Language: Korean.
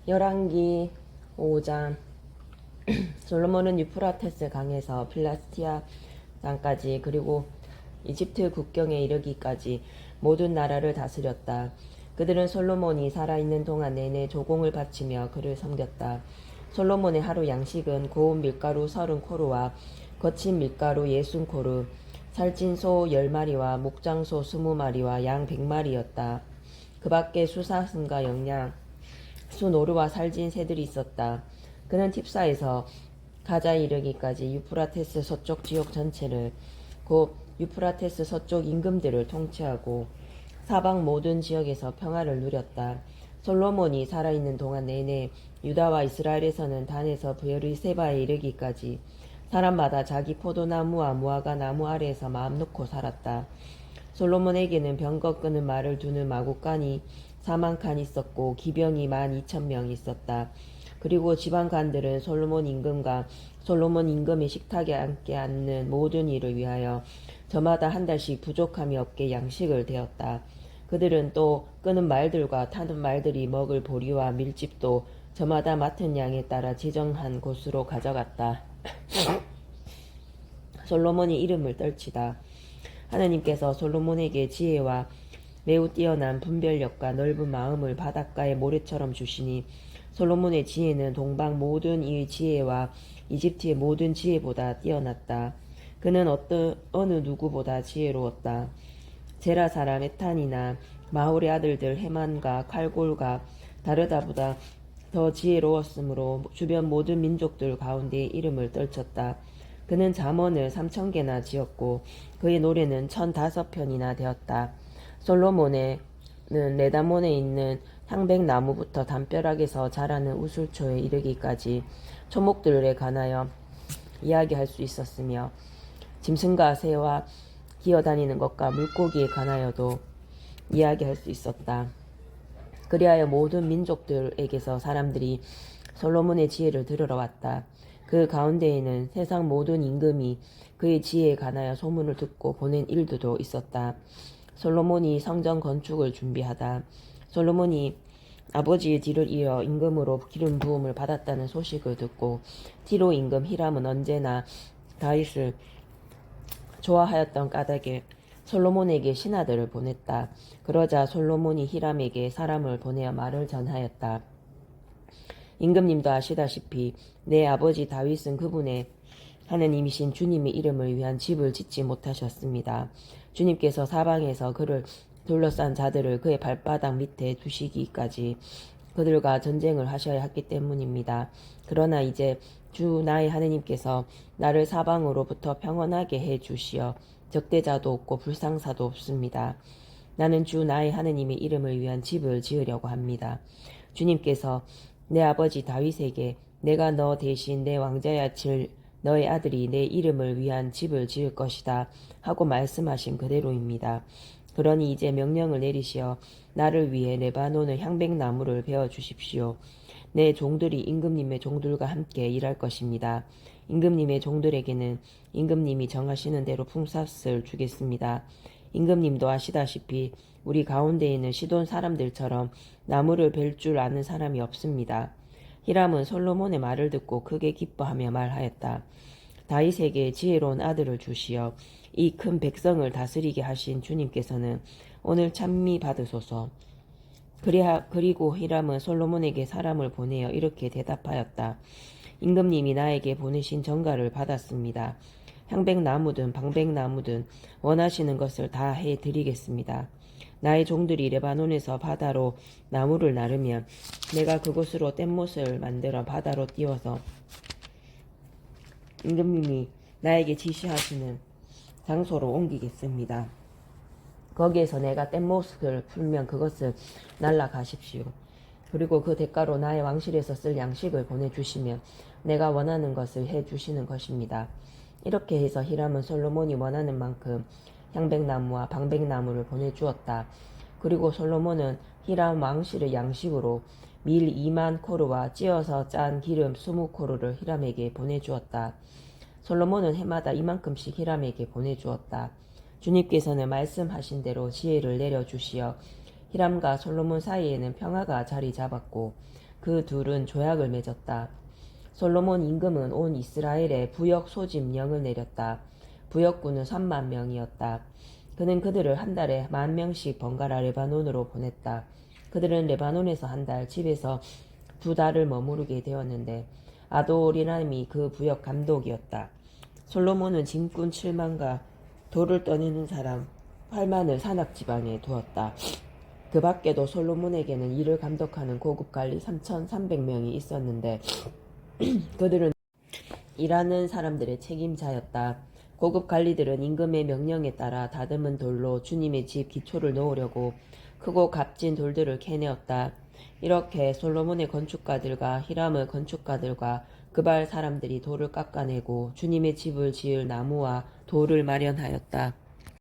열왕기 5장. 솔로몬은 유프라테스 강에서 필라스티아 땅까지 그리고 이집트 국경에 이르기까지 모든 나라를 다스렸다. 그들은 솔로몬이 살아있는 동안 내내 조공을 바치며 그를 섬겼다. 솔로몬의 하루 양식은 고운 밀가루 30코루와 거친 밀가루 60코루, 살찐 소 10마리와 목장소 20마리와 양 100마리였다. 그 밖에 수사슴과 영양, 수노루와 살진 새들이 있었다. 그는 팁사에서 가자 이르기까지 유프라테스 서쪽 지역 전체를, 곧 유프라테스 서쪽 임금들을 통치하고 사방 모든 지역에서 평화를 누렸다. 솔로몬이 살아있는 동안 내내 유다와 이스라엘에서는 단에서 브에르세바에 이르기까지 사람마다 자기 포도나무와 무화과 나무 아래에서 마음 놓고 살았다. 솔로몬에게는 병거 끄는 말을 두는 마구간이 4만 칸 있었고 기병이 12,000명 있었다. 그리고 지방관들은 솔로몬 임금과 솔로몬 임금의 식탁에 함께 앉는 모든 일을 위하여 저마다 한 달씩 부족함이 없게 양식을 대었다. 그들은 또 끄는 말들과 타는 말들이 먹을 보리와 밀집도 저마다 맡은 양에 따라 지정한 곳으로 가져갔다. 솔로몬이 이름을 떨치다. 하느님께서 솔로몬에게 지혜와 매우 뛰어난 분별력과 넓은 마음을 바닷가의 모래처럼 주시니 솔로몬의 지혜는 동방 모든 이 지혜와 이집트의 모든 지혜보다 뛰어났다. 그는 어느 누구보다 지혜로웠다. 제라 사람 에탄이나 마홀의 아들들 헤만과 칼골과 다르다보다 더 지혜로웠으므로 주변 모든 민족들 가운데 이름을 떨쳤다. 그는 잠언을 3,000개나 지었고 그의 노래는 1,005편이나 되었다. 솔로몬은 레다몬에 있는 향백나무부터 담벼락에서 자라는 우술초에 이르기까지 초목들에 관하여 이야기할 수 있었으며 짐승과 새와 기어다니는 것과 물고기에 관하여도 이야기할 수 있었다. 그리하여 모든 민족들에게서 사람들이 솔로몬의 지혜를 들으러 왔다. 그 가운데에는 세상 모든 임금이 그의 지혜에 관하여 소문을 듣고 보낸 일들도 있었다. 솔로몬이 성전 건축을 준비하다. 솔로몬이 아버지의 뒤를 이어 임금으로 기름 부음을 받았다는 소식을 듣고 티로 임금 히람은 언제나 다윗을 좋아하였던 까닭에 솔로몬에게 신하들을 보냈다. 그러자 솔로몬이 히람에게 사람을 보내어 말을 전하였다. 임금님도 아시다시피 내 아버지 다윗은 그분의 하느님이신 주님의 이름을 위한 집을 짓지 못하셨습니다. 주님께서 사방에서 그를 둘러싼 자들을 그의 발바닥 밑에 두시기까지 그들과 전쟁을 하셔야 했기 때문입니다. 그러나 이제 주 나의 하느님께서 나를 사방으로부터 평온하게 해 주시어 적대자도 없고 불상사도 없습니다. 나는 주 나의 하느님의 이름을 위한 집을 지으려고 합니다. 주님께서 내 아버지 다윗에게 내가 너 대신 내 왕자야 칠 너의 아들이 내 이름을 위한 집을 지을 것이다 하고 말씀하신 그대로입니다. 그러니 이제 명령을 내리시어 나를 위해 레바논의 향백나무를 베어 주십시오. 내 종들이 임금님의 종들과 함께 일할 것입니다. 임금님의 종들에게는 임금님이 정하시는 대로 품삯을 주겠습니다. 임금님도 아시다시피 우리 가운데 있는 시돈 사람들처럼 나무를 벨 줄 아는 사람이 없습니다. 히람은 솔로몬의 말을 듣고 크게 기뻐하며 말하였다. 다윗에게 지혜로운 아들을 주시어 이 큰 백성을 다스리게 하신 주님께서는 오늘 찬미 받으소서. 그리고 히람은 솔로몬에게 사람을 보내어 이렇게 대답하였다. 임금님이 나에게 보내신 전가를 받았습니다. 향백나무든 방백나무든 원하시는 것을 다 해드리겠습니다. 나의 종들이 레바논에서 바다로 나무를 나르면 내가 그곳으로 뗏못을 만들어 바다로 띄워서 임금님이 나에게 지시하시는 장소로 옮기겠습니다. 거기에서 내가 뗏못을 풀면 그것을 날라가십시오. 그리고 그 대가로 나의 왕실에서 쓸 양식을 보내주시면 내가 원하는 것을 해주시는 것입니다. 이렇게 해서 히람은 솔로몬이 원하는 만큼 향백나무와 방백나무를 보내주었다. 그리고 솔로몬은 히람 왕실의 양식으로 밀 2만 코르와 찌어서 짠 기름 20코르를 히람에게 보내주었다. 솔로몬은 해마다 이만큼씩 히람에게 보내주었다. 주님께서는 말씀하신 대로 지혜를 내려주시어 히람과 솔로몬 사이에는 평화가 자리 잡았고 그 둘은 조약을 맺었다. 솔로몬 임금은 온 이스라엘에 부역 소집령을 내렸다. 부역군은 3만 명이었다. 그는 그들을 한 달에 10,000명씩 번갈아 레바논으로 보냈다. 그들은 레바논에서 한 달, 집에서 2달을 머무르게 되었는데 아도리람이 그 부역 감독이었다. 솔로몬은 짐꾼 7만과 돌을 떠내는 사람 8만을 산악 지방에 두었다. 그 밖에도 솔로몬에게는 이를 감독하는 고급 관리 3,300명이 있었는데 그들은 일하는 사람들의 책임자였다. 고급 관리들은 임금의 명령에 따라 다듬은 돌로 주님의 집 기초를 놓으려고 크고 값진 돌들을 캐내었다. 이렇게 솔로몬의 건축가들과 히람의 건축가들과 그발 사람들이 돌을 깎아내고 주님의 집을 지을 나무와 돌을 마련하였다.